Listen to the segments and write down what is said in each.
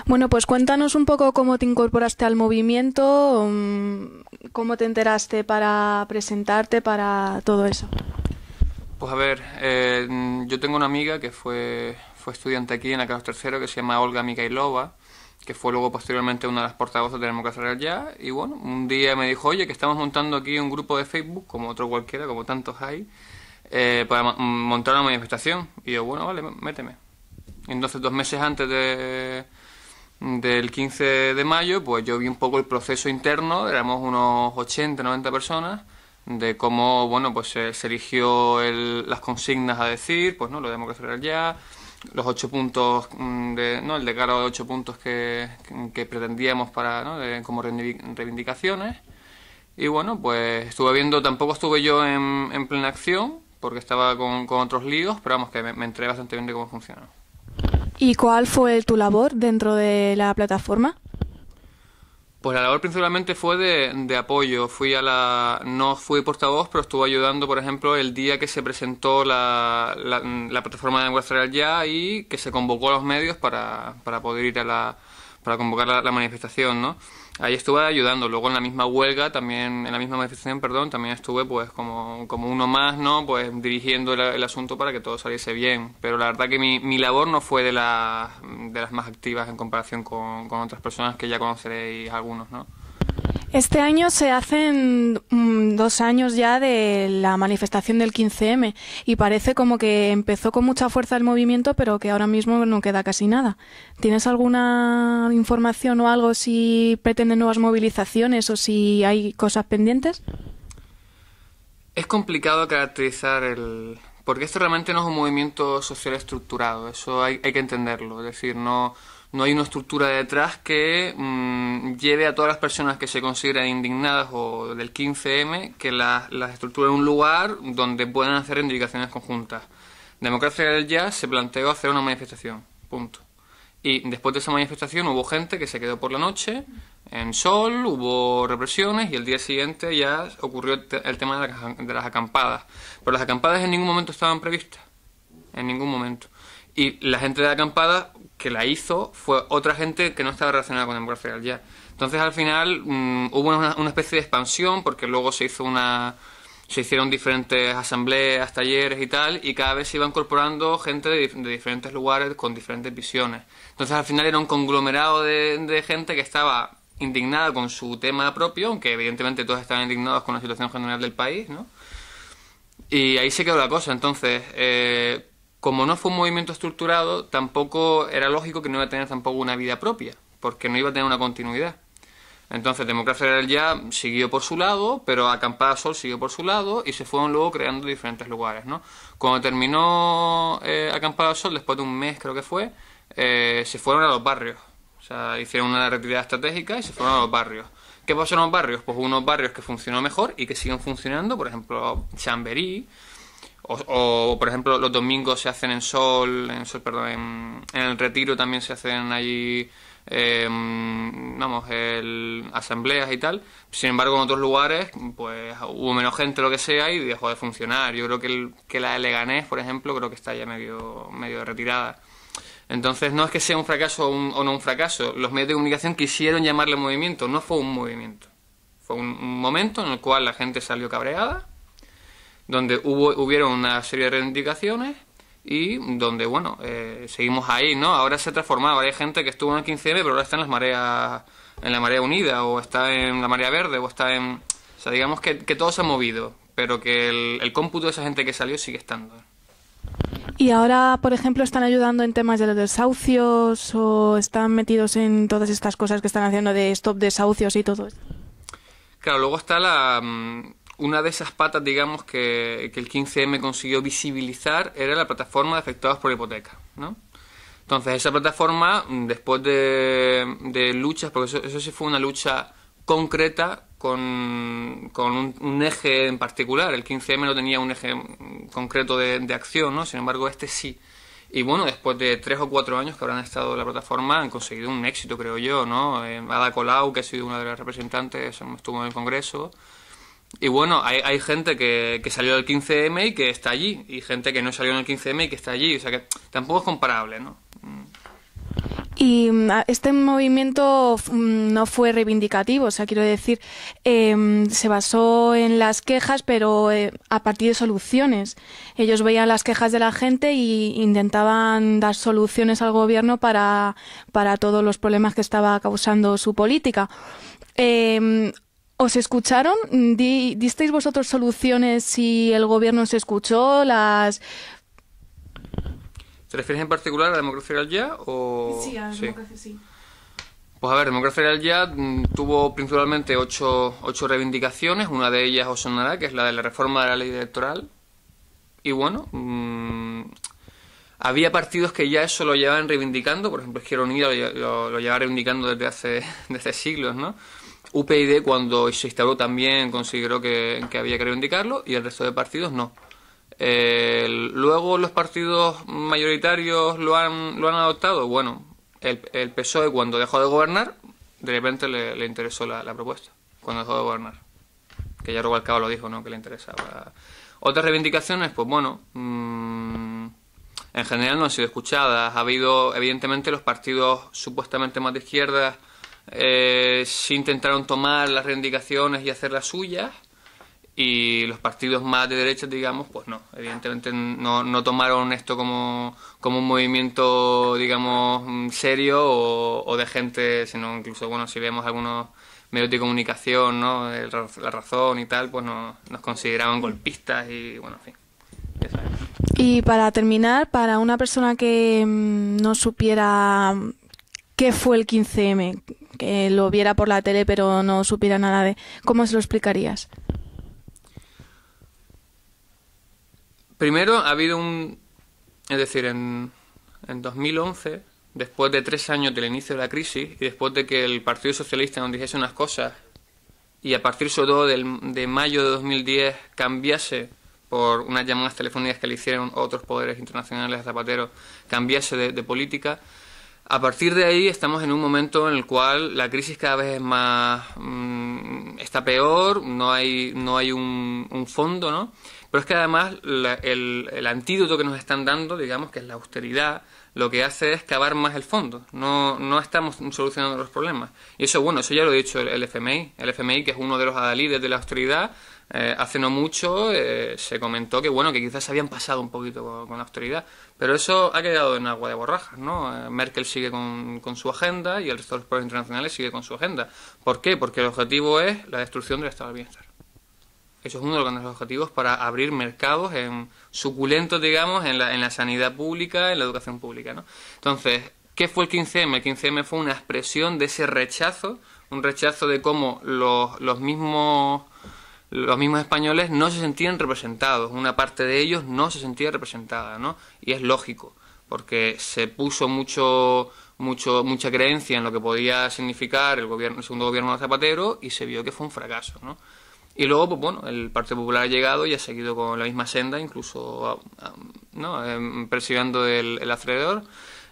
Bueno, pues cuéntanos un poco cómo te incorporaste al movimiento, cómo te enteraste para presentarte, para todo eso. Pues a ver, yo tengo una amiga que fue estudiante aquí en la Carlos III que se llama Olga Mikhailova, que fue luego posteriormente una de las portavoces de la Democracia Real Ya, y bueno, un día me dijo, oye, que estamos montando aquí un grupo de Facebook, como otro cualquiera, como tantos hay, para montar una manifestación. Y yo, bueno, vale, méteme. Entonces, 2 meses antes del 15 de mayo, pues yo vi un poco el proceso interno, éramos unos 80, 90 personas, de cómo, bueno, pues se eligió las consignas a decir, pues no, lo de Democracia Real Ya, los 8 puntos, ¿no? El decálogo de 8 puntos que pretendíamos para, ¿no? Como reivindicaciones. Y bueno, pues estuve viendo, tampoco estuve yo en plena acción, porque estaba con otros líos, pero vamos, que me enteré bastante bien de cómo funciona. ¿Y cuál fue tu labor dentro de la plataforma? Pues la labor principalmente fue de apoyo. No fui portavoz, pero estuve ayudando, por ejemplo, el día que se presentó la plataforma de Democracia Real Ya y que se convocó a los medios para poder ir para convocar la manifestación, ¿no? Ahí estuve ayudando. Luego en la misma huelga, también, en la misma manifestación, perdón, también estuve pues como uno más, ¿no? Pues dirigiendo el asunto para que todo saliese bien. Pero la verdad que mi labor no fue de las más activas en comparación con otras personas que ya conoceréis algunos, ¿no? Este año se hacen 2 años ya de la manifestación del 15M y parece como que empezó con mucha fuerza el movimiento, pero que ahora mismo no queda casi nada. ¿Tienes alguna información o algo si pretenden nuevas movilizaciones o si hay cosas pendientes? Es complicado caracterizar porque esto realmente no es un movimiento social estructurado, eso hay que entenderlo, es decir, no hay una estructura detrás que lleve a todas las personas que se consideran indignadas o del 15M que las estructure en un lugar donde puedan hacer reivindicaciones conjuntas. Democracia del Ya se planteó hacer una manifestación, punto. Y después de esa manifestación hubo gente que se quedó por la noche en Sol, hubo represiones y el día siguiente ya ocurrió el tema de las acampadas. Pero las acampadas en ningún momento estaban previstas, en ningún momento. Y la gente de la acampada que la hizo fue otra gente que no estaba relacionada con Democracia Real Ya. Entonces al final hubo una especie de expansión porque luego se hicieron diferentes asambleas, talleres y tal, y cada vez se iba incorporando gente de diferentes lugares con diferentes visiones. Entonces al final era un conglomerado de gente que estaba indignada con su tema propio, aunque evidentemente todos estaban indignados con la situación general del país, ¿no? Y ahí se quedó la cosa. Entonces, como no fue un movimiento estructurado, tampoco era lógico que no iba a tener tampoco una vida propia, porque no iba a tener una continuidad. Entonces Democracia Real Ya siguió por su lado, pero Acampada Sol siguió por su lado y se fueron luego creando diferentes lugares, ¿no? Cuando terminó Acampada Sol, después de un mes creo que fue, se fueron a los barrios. O sea, hicieron una retirada estratégica y se fueron a los barrios. ¿Qué pasó en los barrios? Pues unos barrios que funcionó mejor y que siguen funcionando, por ejemplo, Chamberí, o por ejemplo los domingos se hacen perdón, en el Retiro también se hacen allí asambleas y tal. Sin embargo en otros lugares pues hubo menos gente, lo que sea, y dejó de funcionar. Yo creo que la de Leganés, por ejemplo, creo que está ya medio de retirada. Entonces no es que sea un fracaso o no un fracaso. Los medios de comunicación quisieron llamarle movimiento, no fue un movimiento. Fue un momento en el cual la gente salió cabreada, donde hubieron una serie de reivindicaciones y donde, bueno, seguimos ahí, ¿no? Ahora se ha transformado, ahora hay gente que estuvo en el 15M, pero ahora está en la marea unida, o está en la marea verde, o está en... O sea, digamos que todo se ha movido, pero que el cómputo de esa gente que salió sigue estando. Y ahora, por ejemplo, están ayudando en temas de los desahucios o están metidos en todas estas cosas que están haciendo de stop desahucios y todo esto. Claro, luego está una de esas patas, digamos, que el 15M consiguió visibilizar, era la plataforma de afectados por hipoteca, ¿no? Entonces, esa plataforma, después de luchas, porque eso sí fue una lucha concreta con un eje en particular. El 15M no tenía un eje concreto de acción, ¿no? Sin embargo, este sí. Y bueno, después de 3 o 4 años que habrán estado en la plataforma, han conseguido un éxito, creo yo, ¿no? Ada Colau, que ha sido una de las representantes, estuvo en el Congreso. Y bueno, hay gente que salió del 15M y que está allí, y gente que no salió en el 15M y que está allí. O sea que tampoco es comparable, ¿no? Y este movimiento no fue reivindicativo, o sea, quiero decir, se basó en las quejas, pero a partir de soluciones. Ellos veían las quejas de la gente e intentaban dar soluciones al gobierno para todos los problemas que estaba causando su política. ¿Os escucharon? ¿Disteis vosotros soluciones si el gobierno os escuchó? ¿Te refieres en particular a la democracia real ya? Sí, a la democracia, sí. Pues a ver, Democracia Real Ya tuvo principalmente ocho reivindicaciones. Una de ellas os sonará, que es la de la reforma de la ley electoral. Y bueno, había partidos que ya eso lo llevaban reivindicando. Por ejemplo, Izquierda Unida lo llevaba reivindicando desde hace siglos, ¿no? UPyD, cuando se instaló, también consideró que había que reivindicarlo, y el resto de partidos no. Luego los partidos mayoritarios lo han adoptado. Bueno, el PSOE, cuando dejó de gobernar, de repente le interesó la propuesta, cuando dejó de gobernar, que ya Rubalcaba lo dijo, ¿no?, que le interesaba. Otras reivindicaciones, pues bueno, en general no han sido escuchadas. Ha habido, evidentemente, los partidos supuestamente más de izquierda sí intentaron tomar las reivindicaciones y hacer las suyas, y los partidos más de derecha, digamos, pues no, evidentemente no tomaron esto como un movimiento, digamos, serio o de gente, sino incluso, bueno, si vemos algunos medios de comunicación, ¿no?, La Razón y tal, pues nos consideraban golpistas y, bueno, en fin, ya sabes. Y para terminar, para una persona que no supiera qué fue el 15M, que lo viera por la tele pero no supiera nada de... ¿Cómo se lo explicarías? Primero, ha habido es decir, en 2011, después de 3 años del inicio de la crisis y después de que el Partido Socialista nos dijese unas cosas, y a partir sobre todo de mayo de 2010 cambiase por unas llamadas telefónicas que le hicieron otros poderes internacionales a Zapatero, cambiase de política, a partir de ahí estamos en un momento en el cual la crisis cada vez es más... está peor, no hay un fondo, ¿no? Pero es que además el antídoto que nos están dando, digamos, que es la austeridad, lo que hace es cavar más el fondo. No estamos solucionando los problemas. Y eso, bueno, eso ya lo ha dicho el FMI. El FMI, que es uno de los adalides de la austeridad, hace no mucho se comentó que, bueno, que quizás se habían pasado un poquito con la austeridad. Pero eso ha quedado en agua de borrajas, ¿no? Merkel sigue con su agenda y el resto de los pueblos internacionales sigue con su agenda. ¿Por qué? Porque el objetivo es la destrucción del estado del bienestar. Eso es uno de los grandes objetivos, para abrir mercados suculentos, digamos, en la sanidad pública, en la educación pública, ¿no? Entonces, ¿qué fue el 15M? El 15M fue una expresión de ese rechazo, un rechazo de cómo los mismos españoles no se sentían representados, una parte de ellos no se sentía representada, ¿no? Y es lógico, porque se puso mucha creencia en lo que podía significar el segundo gobierno de Zapatero, y se vio que fue un fracaso, ¿no? Y luego, pues bueno, el Partido Popular ha llegado y ha seguido con la misma senda, incluso persiguiendo el acreedor.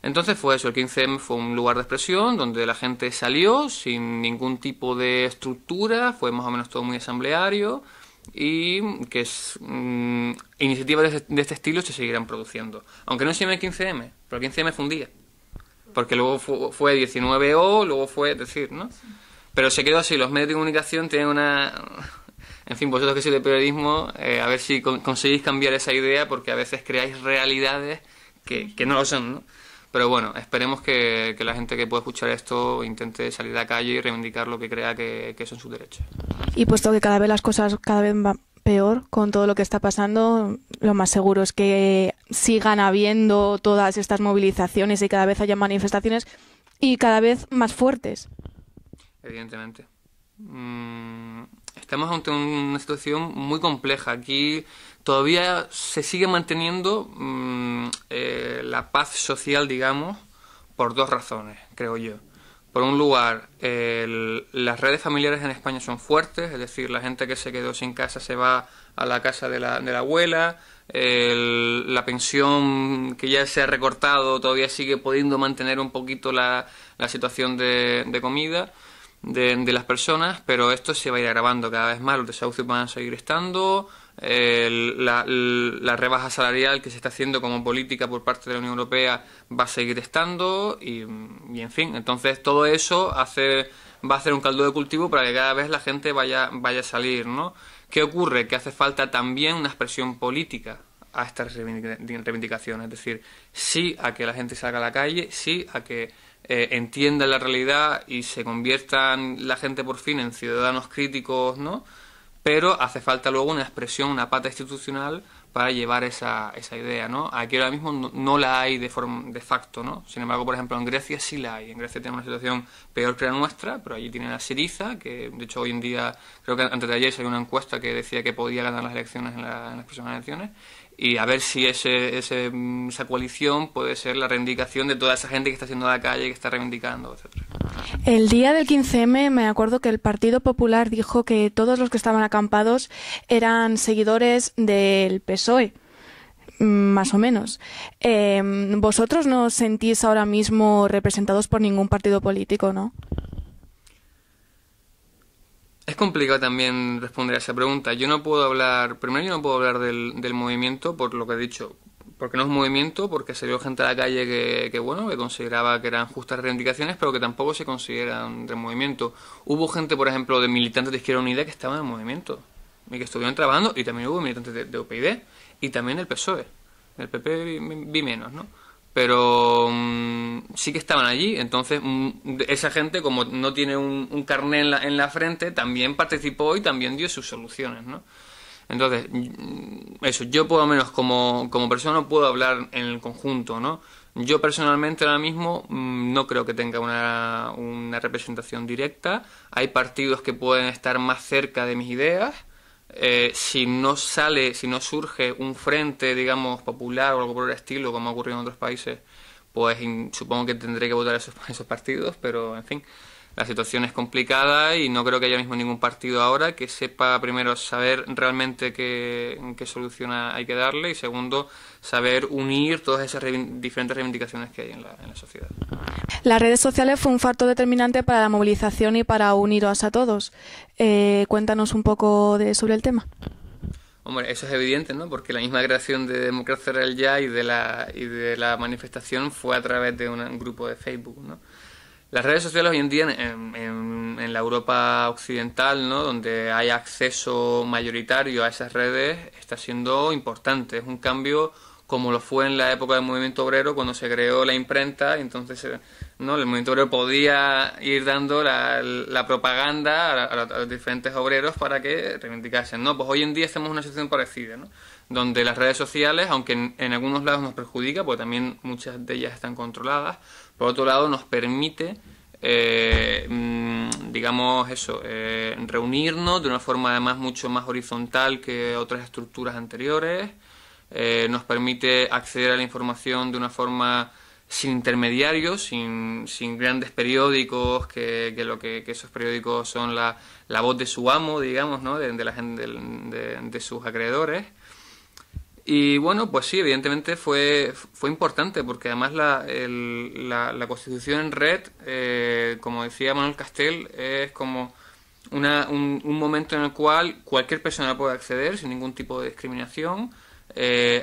Entonces fue eso, el 15M fue un lugar de expresión donde la gente salió sin ningún tipo de estructura, fue más o menos todo muy asambleario, y que iniciativas de este estilo se seguirán produciendo. Aunque no se llame el 15M, pero el 15M fue un día. Porque luego fue 19O, luego fue, es decir, ¿no? Pero se quedó así, los medios de comunicación tienen una... En fin, vosotros que sois de periodismo, a ver si conseguís cambiar esa idea, porque a veces creáis realidades que no lo son, ¿no? Pero bueno, esperemos que la gente que pueda escuchar esto intente salir a la calle y reivindicar lo que crea que son sus derechos. Y puesto que cada vez las cosas van peor con todo lo que está pasando, lo más seguro es que sigan habiendo todas estas movilizaciones y cada vez haya manifestaciones y cada vez más fuertes. Evidentemente. Estamos ante una situación muy compleja. Aquí todavía se sigue manteniendo la paz social, digamos, por 2 razones, creo yo. Por un lugar, las redes familiares en España son fuertes, es decir, la gente que se quedó sin casa se va a la casa de la abuela, la pensión que ya se ha recortado todavía sigue pudiendo mantener un poquito la situación de comida. de las personas, pero esto se va a ir agravando cada vez más, los desahucios van a seguir estando, la rebaja salarial que se está haciendo como política por parte de la Unión Europea va a seguir estando y en fin, entonces todo eso va a hacer un caldo de cultivo para que cada vez la gente vaya a salir, ¿no? ¿Qué ocurre? Que hace falta también una expresión política a estas reivindicaciones, es decir, sí a que la gente salga a la calle, sí a que entienda la realidad y se conviertan la gente por fin en ciudadanos críticos, ¿no? Pero hace falta luego una expresión, una pata institucional para llevar esa idea, ¿no? Aquí ahora mismo no la hay de facto, ¿no? Sin embargo, por ejemplo, en Grecia sí la hay. En Grecia tiene una situación peor que la nuestra, pero allí tienen a Syriza, que de hecho hoy en día, creo que antes de ayer salió una encuesta que decía que podía ganar las elecciones en las próximas elecciones, y a ver si esa coalición puede ser la reivindicación de toda esa gente que está haciendo la calle, que está reivindicando, etcétera. El día del 15M me acuerdo que el Partido Popular dijo que todos los que estaban acampados eran seguidores del PSOE, más o menos. Vosotros no os sentís ahora mismo representados por ningún partido político, ¿no? Es complicado también responder a esa pregunta. Yo no puedo hablar del movimiento por lo que he dicho, porque no es movimiento, porque salió gente a la calle que consideraba que eran justas reivindicaciones, pero que tampoco se consideran del movimiento. Hubo gente, por ejemplo, de militantes de Izquierda Unida que estaban en el movimiento y que estuvieron trabajando, y también hubo militantes de UPyD y también del PSOE. Del PP vi menos, ¿no? Pero sí que estaban allí, entonces esa gente, como no tiene un carné en la frente, también participó y también dio sus soluciones, ¿no? Entonces, eso, yo por lo menos como persona puedo hablar en el conjunto, ¿no? Yo personalmente ahora mismo no creo que tenga una representación directa. Hay partidos que pueden estar más cerca de mis ideas. Si no surge un frente, digamos, popular o algo por el estilo, como ha ocurrido en otros países, pues supongo que tendré que votar a esos partidos, pero en fin, la situación es complicada y no creo que haya mismo ningún partido ahora que sepa, primero, saber realmente qué solución hay que darle, y segundo, saber unir todas esas diferentes reivindicaciones que hay en la sociedad. Las redes sociales fue un factor determinante para la movilización y para uniros a todos. Cuéntanos un poco sobre el tema. Hombre, eso es evidente, ¿no? Porque la misma creación de Democracia Real Ya y de la manifestación fue a través de un grupo de Facebook, ¿no? Las redes sociales hoy en día en la Europa occidental, ¿no?, donde hay acceso mayoritario a esas redes, está siendo importante. Es un cambio como lo fue en la época del movimiento obrero, cuando se creó la imprenta, y entonces ¿no?, el movimiento obrero podía ir dando la propaganda a los diferentes obreros para que reivindicasen, ¿no? Pues hoy en día estamos en una situación parecida, ¿no?, donde las redes sociales, aunque en algunos lados nos perjudica, porque también muchas de ellas están controladas, por otro lado nos permite reunirnos de una forma además mucho más horizontal que otras estructuras anteriores. Nos permite acceder a la información de una forma sin intermediarios, sin grandes periódicos, que esos periódicos son la voz de su amo, digamos, ¿no?, de sus acreedores. Y bueno, pues sí, evidentemente fue importante, porque además la Constitución en red, como decía Manuel Castel, es como un momento en el cual cualquier persona puede acceder sin ningún tipo de discriminación.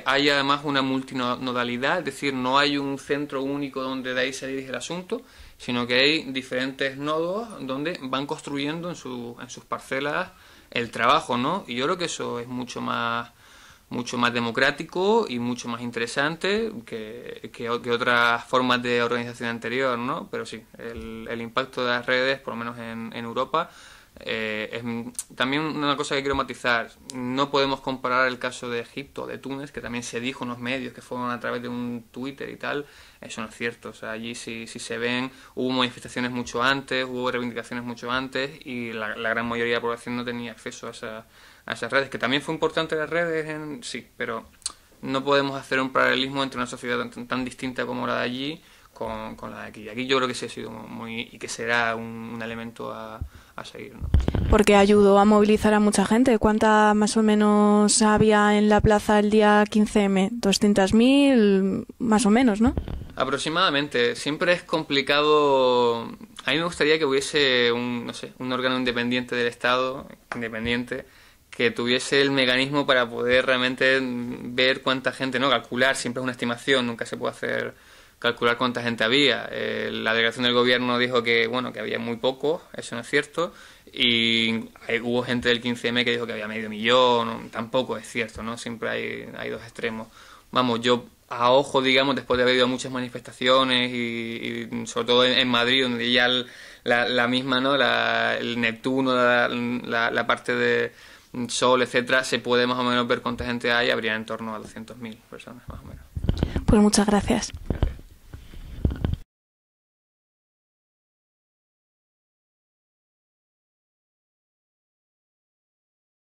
Hay además una multinodalidad, es decir, no hay un centro único donde de ahí se dirige el asunto, sino que hay diferentes nodos donde van construyendo en sus parcelas el trabajo, ¿no? Y yo creo que eso es mucho más democrático y mucho más interesante que otras formas de organización anterior, ¿no? Pero sí, el impacto de las redes, por lo menos en Europa, es también una cosa que quiero matizar. No podemos comparar el caso de Egipto o de Túnez, que también se dijo en los medios que fueron a través de un Twitter y tal. Eso no es cierto. O sea, allí sí se ven, hubo manifestaciones mucho antes, hubo reivindicaciones mucho antes, y la gran mayoría de la población no tenía acceso a esas redes, que también fue importante las redes, sí, pero no podemos hacer un paralelismo entre una sociedad tan distinta como la de allí con la de aquí. Aquí yo creo que sí ha sido y que será un elemento a seguir, ¿no? Porque ayudó a movilizar a mucha gente. ¿Cuánta más o menos había en la plaza el día 15M? 200.000 más o menos, ¿no? Aproximadamente. Siempre es complicado A mí me gustaría que hubiese no sé, un órgano independiente del Estado, independiente, que tuviese el mecanismo para poder realmente ver cuánta gente, no calcular, siempre es una estimación, nunca se puede hacer calcular cuánta gente había. La delegación del gobierno dijo que bueno, que había muy pocos, eso no es cierto, y hubo gente del 15M que dijo que había medio millón, tampoco es cierto, ¿no? Siempre hay dos extremos. Vamos, yo a ojo, digamos, después de haber ido a muchas manifestaciones y sobre todo en Madrid, donde ya la misma, ¿no? El Neptuno, la parte de Sol, etcétera, se puede más o menos ver cuánta gente hay, habría en torno a 200.000 personas, más o menos. Pues muchas gracias.